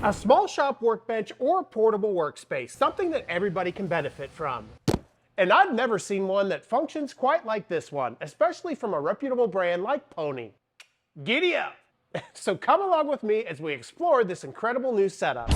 A small shop workbench or portable workspace, something that everybody can benefit from. And I've never seen one that functions quite like this one, especially from a reputable brand like Pony. Giddy up! So come along with me as we explore this incredible new setup.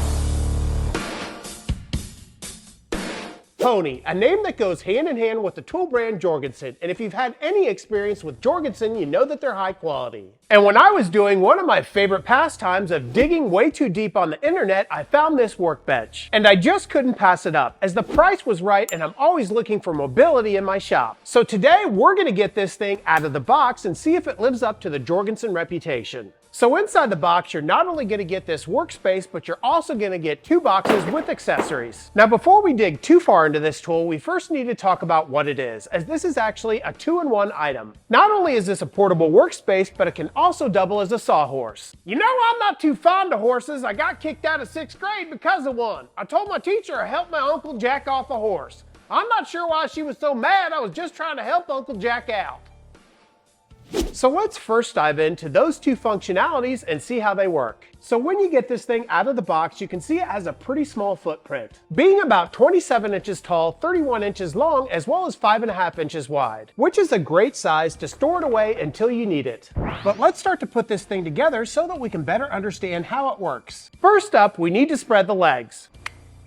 Pony, a name that goes hand in hand with the tool brand Jorgensen, and if you've had any experience with Jorgensen, you know that they're high quality. And when I was doing one of my favorite pastimes of digging way too deep on the internet, I found this workbench. And I just couldn't pass it up, as the price was right and I'm always looking for mobility in my shop. So today we're going to get this thing out of the box and see if it lives up to the Jorgensen reputation. So inside the box, you're not only going to get this workspace, but you're also going to get 2 boxes with accessories. Now, before we dig too far into this tool, we first need to talk about what it is, as this is actually a 2-in-1 item. Not only is this a portable workspace, but it can also double as a sawhorse. You know, I'm not too fond of horses. I got kicked out of 6th grade because of one. I told my teacher I helped my Uncle Jack off a horse. I'm not sure why she was so mad. I was just trying to help Uncle Jack out. So let's first dive into those 2 functionalities and see how they work. So when you get this thing out of the box, you can see it has a pretty small footprint, being about 27 inches tall, 31 inches long, as well as 5.5 inches wide, which is a great size to store it away until you need it. But let's start to put this thing together so that we can better understand how it works. First up, we need to spread the legs.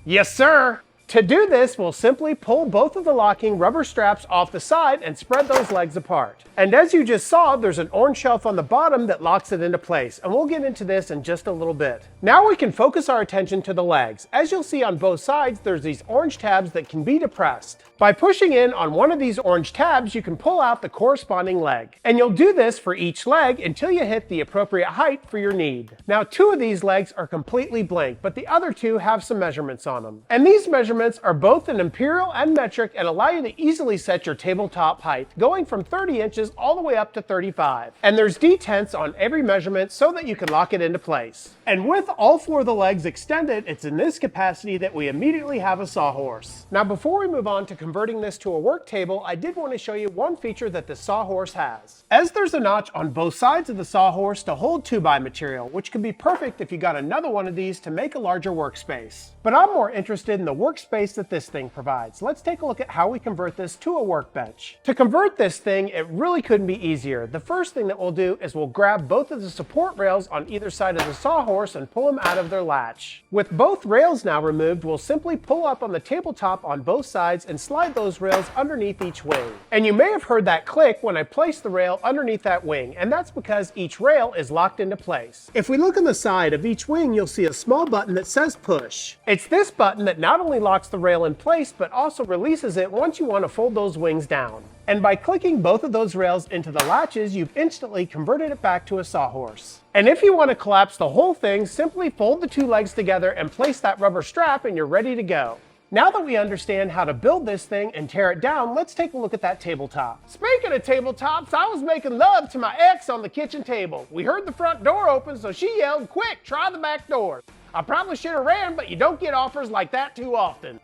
Yes, sir! To do this, we'll simply pull both of the locking rubber straps off the side and spread those legs apart. And as you just saw, there's an orange shelf on the bottom that locks it into place, and we'll get into this in just a little bit. Now we can focus our attention to the legs. As you'll see on both sides, there's these orange tabs that can be depressed. By pushing in on one of these orange tabs, you can pull out the corresponding leg. And you'll do this for each leg until you hit the appropriate height for your need. Now 2 of these legs are completely blank, but the other 2 have some measurements on them. And these measurements are both an imperial and metric and allow you to easily set your tabletop height, going from 30 inches all the way up to 35. And there's D-tenths on every measurement so that you can lock it into place. And with all 4 of the legs extended, it's in this capacity that we immediately have a sawhorse. Now before we move on to converting this to a work table, I did want to show you one feature that the sawhorse has. As there's a notch on both sides of the sawhorse to hold 2x material, which could be perfect if you got another one of these to make a larger workspace. But I'm more interested in the workspace that this thing provides. Let's take a look at how we convert this to a workbench. To convert this thing, it really couldn't be easier. The first thing that we'll do is we'll grab both of the support rails on either side of the sawhorse and pull them out of their latch. With both rails now removed, we'll simply pull up on the tabletop on both sides and slide those rails underneath each wing. And you may have heard that click when I placed the rail underneath that wing, and that's because each rail is locked into place. If we look on the side of each wing, you'll see a small button that says push. It's this button that not only locks the rail in place, but also releases it once you want to fold those wings down. And by clicking both of those rails into the latches, you've instantly converted it back to a sawhorse. And if you want to collapse the whole thing, simply fold the 2 legs together and place that rubber strap and you're ready to go. Now that we understand how to build this thing and tear it down, let's take a look at that tabletop. Speaking of tabletops, I was making love to my ex on the kitchen table. We heard the front door open, so she yelled, "Quick, try the back door." I probably should have ran, but you don't get offers like that too often.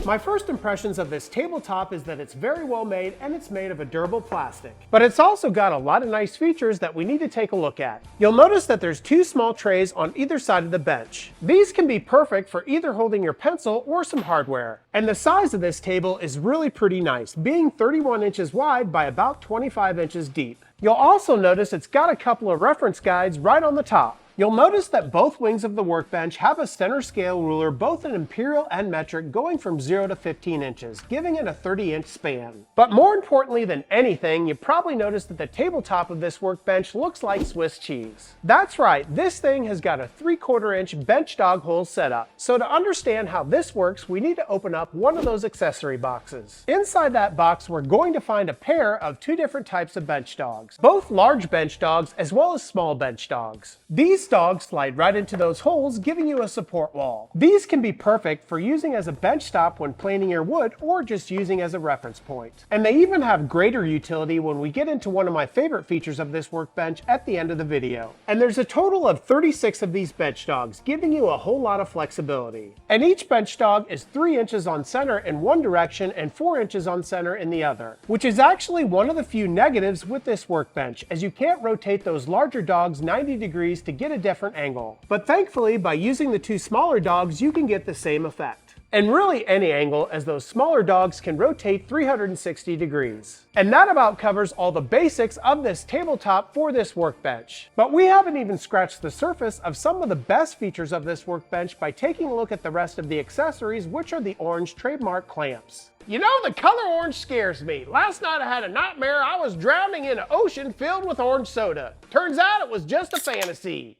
My first impressions of this tabletop is that it's very well made and it's made of a durable plastic. But it's also got a lot of nice features that we need to take a look at. You'll notice that there's 2 small trays on either side of the bench. These can be perfect for either holding your pencil or some hardware. And the size of this table is really pretty nice, being 31 inches wide by about 25 inches deep. You'll also notice it's got a couple of reference guides right on the top. You'll notice that both wings of the workbench have a center scale ruler, both in imperial and metric, going from 0 to 15 inches, giving it a 30-inch span. But more importantly than anything, you probably noticed that the tabletop of this workbench looks like Swiss cheese. That's right, this thing has got a 3/4-inch bench dog hole setup. So to understand how this works, we need to open up one of those accessory boxes. Inside that box, we're going to find a pair of 2 different types of bench dogs, both large bench dogs as well as small bench dogs. These dogs slide right into those holes, giving you a support wall. These can be perfect for using as a bench stop when planing your wood or just using as a reference point. And they even have greater utility when we get into one of my favorite features of this workbench at the end of the video. And there's a total of 36 of these bench dogs, giving you a whole lot of flexibility. And each bench dog is 3 inches on center in one direction and 4 inches on center in the other, which is actually one of the few negatives with this workbench, as you can't rotate those larger dogs 90 degrees to get a different angle. But thankfully, by using the two smaller dogs, you can get the same effect. And really any angle, as those smaller dogs can rotate 360 degrees. And that about covers all the basics of this tabletop for this workbench. But we haven't even scratched the surface of some of the best features of this workbench by taking a look at the rest of the accessories, which are the orange trademark clamps. You know, the color orange scares me. Last night I had a nightmare I was drowning in an ocean filled with orange soda. Turns out it was just a fantasy.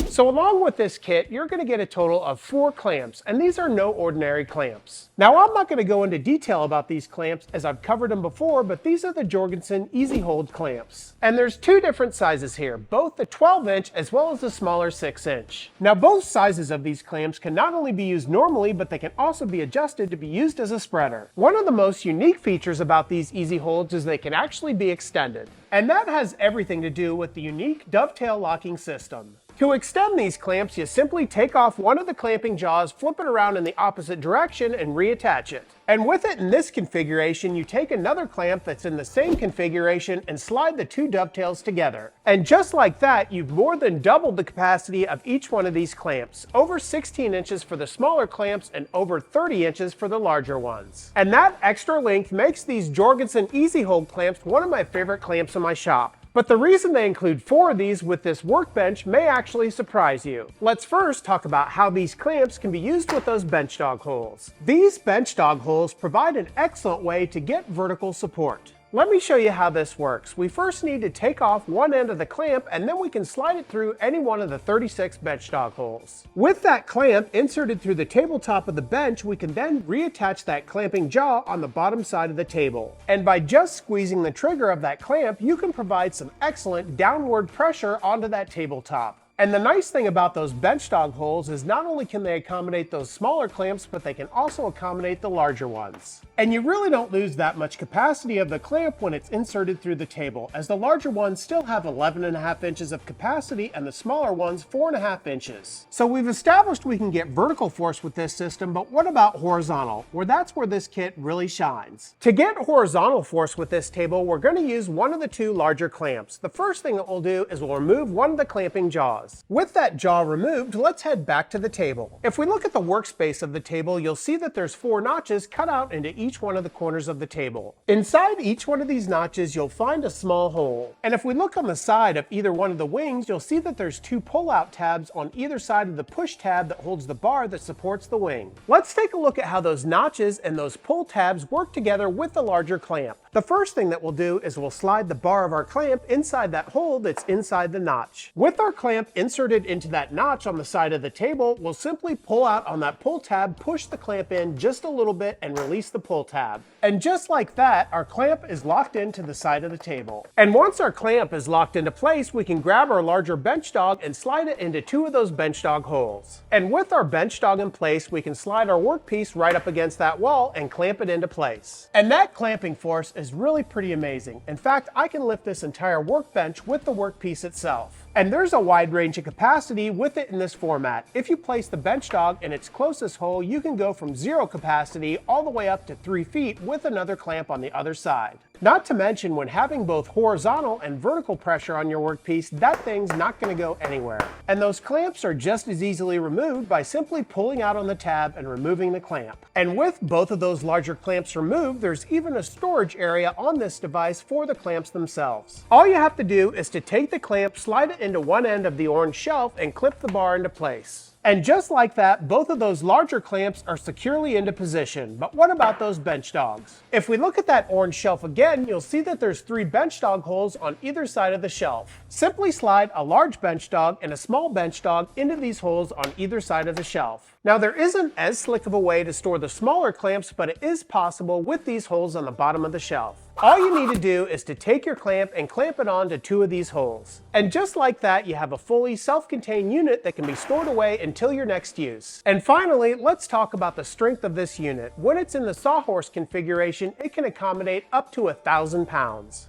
So along with this kit, you're going to get a total of 4 clamps, and these are no ordinary clamps. Now I'm not going to go into detail about these clamps as I've covered them before, but these are the Jorgensen Easy Hold clamps. And there's 2 different sizes here, both the 12-inch as well as the smaller 6-inch. Now both sizes of these clamps can not only be used normally, but they can also be adjusted to be used as a spreader. One of the most unique features about these Easy Holds is they can actually be extended. And that has everything to do with the unique dovetail locking system. To extend these clamps, you simply take off one of the clamping jaws, flip it around in the opposite direction, and reattach it. And with it in this configuration, you take another clamp that's in the same configuration and slide the 2 dovetails together. And just like that, you've more than doubled the capacity of each one of these clamps, over 16 inches for the smaller clamps and over 30 inches for the larger ones. And that extra length makes these Jorgensen Easy Hold clamps one of my favorite clamps in my shop. But the reason they include 4 of these with this workbench may actually surprise you. Let's first talk about how these clamps can be used with those bench dog holes. These bench dog holes provide an excellent way to get vertical support. Let me show you how this works. We first need to take off one end of the clamp, and then we can slide it through any one of the 36 bench dog holes. With that clamp inserted through the tabletop of the bench, we can then reattach that clamping jaw on the bottom side of the table. And by just squeezing the trigger of that clamp, you can provide some excellent downward pressure onto that tabletop. And the nice thing about those bench dog holes is not only can they accommodate those smaller clamps, but they can also accommodate the larger ones. And you really don't lose that much capacity of the clamp when it's inserted through the table, as the larger ones still have 11.5 inches of capacity and the smaller ones 4.5 inches. So we've established we can get vertical force with this system, but what about horizontal? That's where this kit really shines. To get horizontal force with this table, we're going to use one of the 2 larger clamps. The first thing that we'll do is we'll remove one of the clamping jaws. With that jaw removed, let's head back to the table. If we look at the workspace of the table, you'll see that there's 4 notches cut out into each one of the corners of the table. Inside each one of these notches, you'll find a small hole. And if we look on the side of either one of the wings, you'll see that there's 2 pull-out tabs on either side of the push tab that holds the bar that supports the wing. Let's take a look at how those notches and those pull tabs work together with the larger clamp. The first thing that we'll do is we'll slide the bar of our clamp inside that hole that's inside the notch. With our clamp inserted into that notch on the side of the table, we'll simply pull out on that pull tab, push the clamp in just a little bit, and release the pull tab. And just like that, our clamp is locked into the side of the table. And once our clamp is locked into place, we can grab our larger bench dog and slide it into 2 of those bench dog holes. And with our bench dog in place, we can slide our workpiece right up against that wall and clamp it into place. And that clamping force is really pretty amazing. In fact, I can lift this entire workbench with the workpiece itself. And there's a wide range of capacity with it in this format. If you place the bench dog in its closest hole, you can go from 0 capacity all the way up to 3 feet with another clamp on the other side. Not to mention, when having both horizontal and vertical pressure on your workpiece, that thing's not going to go anywhere. And those clamps are just as easily removed by simply pulling out on the tab and removing the clamp. And with both of those larger clamps removed, there's even a storage area on this device for the clamps themselves. All you have to do is to take the clamp, slide it into one end of the orange shelf, and clip the bar into place. And just like that, both of those larger clamps are securely into position. But what about those bench dogs? If we look at that orange shelf again, you'll see that there's 3 bench dog holes on either side of the shelf. Simply slide a large bench dog and a small bench dog into these holes on either side of the shelf. Now, there isn't as slick of a way to store the smaller clamps, but it is possible with these holes on the bottom of the shelf. All you need to do is to take your clamp and clamp it onto 2 of these holes. And just like that, you have a fully self-contained unit that can be stored away until your next use. And finally, let's talk about the strength of this unit. When it's in the sawhorse configuration, it can accommodate up to 1,000 pounds.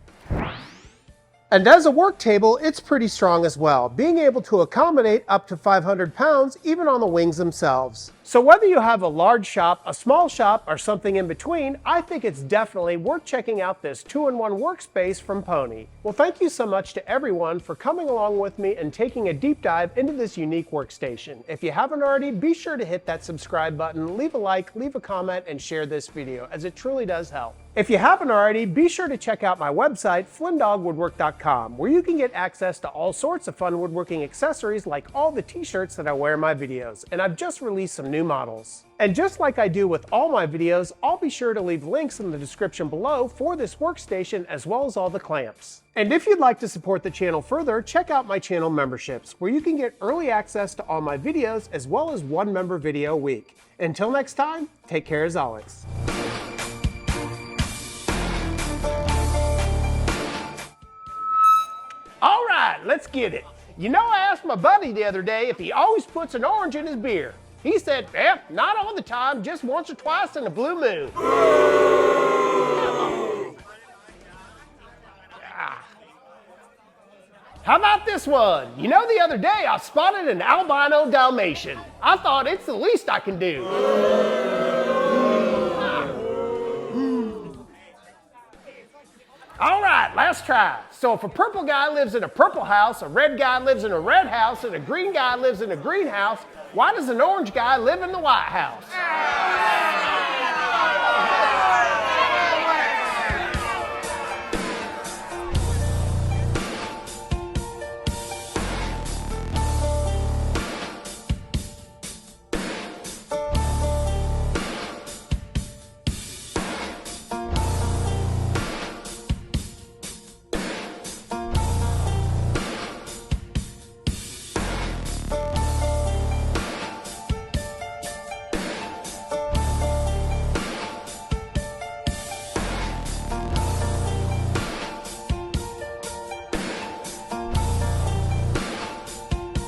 And as a work table, it's pretty strong as well, being able to accommodate up to 500 pounds even on the wings themselves. So whether you have a large shop, a small shop, or something in between, I think it's definitely worth checking out this 2-in-1 workspace from Pony. Well, thank you so much to everyone for coming along with me and taking a deep dive into this unique workstation. If you haven't already, be sure to hit that subscribe button, leave a like, leave a comment, and share this video, as it truly does help. If you haven't already, be sure to check out my website, flynndoggwoodwork.com, where you can get access to all sorts of fun woodworking accessories like all the t-shirts that I wear in my videos, and I've just released some new models. And just like I do with all my videos, I'll be sure to leave links in the description below for this workstation as well as all the clamps. And if you'd like to support the channel further, check out my channel memberships, where you can get early access to all my videos as well as one member video a week. Until next time, take care as always. All right, let's get it. You know, I asked my buddy the other day if he always puts an orange in his beer. He said, not all the time, just once or twice in a blue moon. How about this one? You know, the other day I spotted an albino Dalmatian. I thought it's the least I can do. All right, last try. So if a purple guy lives in a purple house, a red guy lives in a red house, and a green guy lives in a green house, why does an orange guy live in the White House?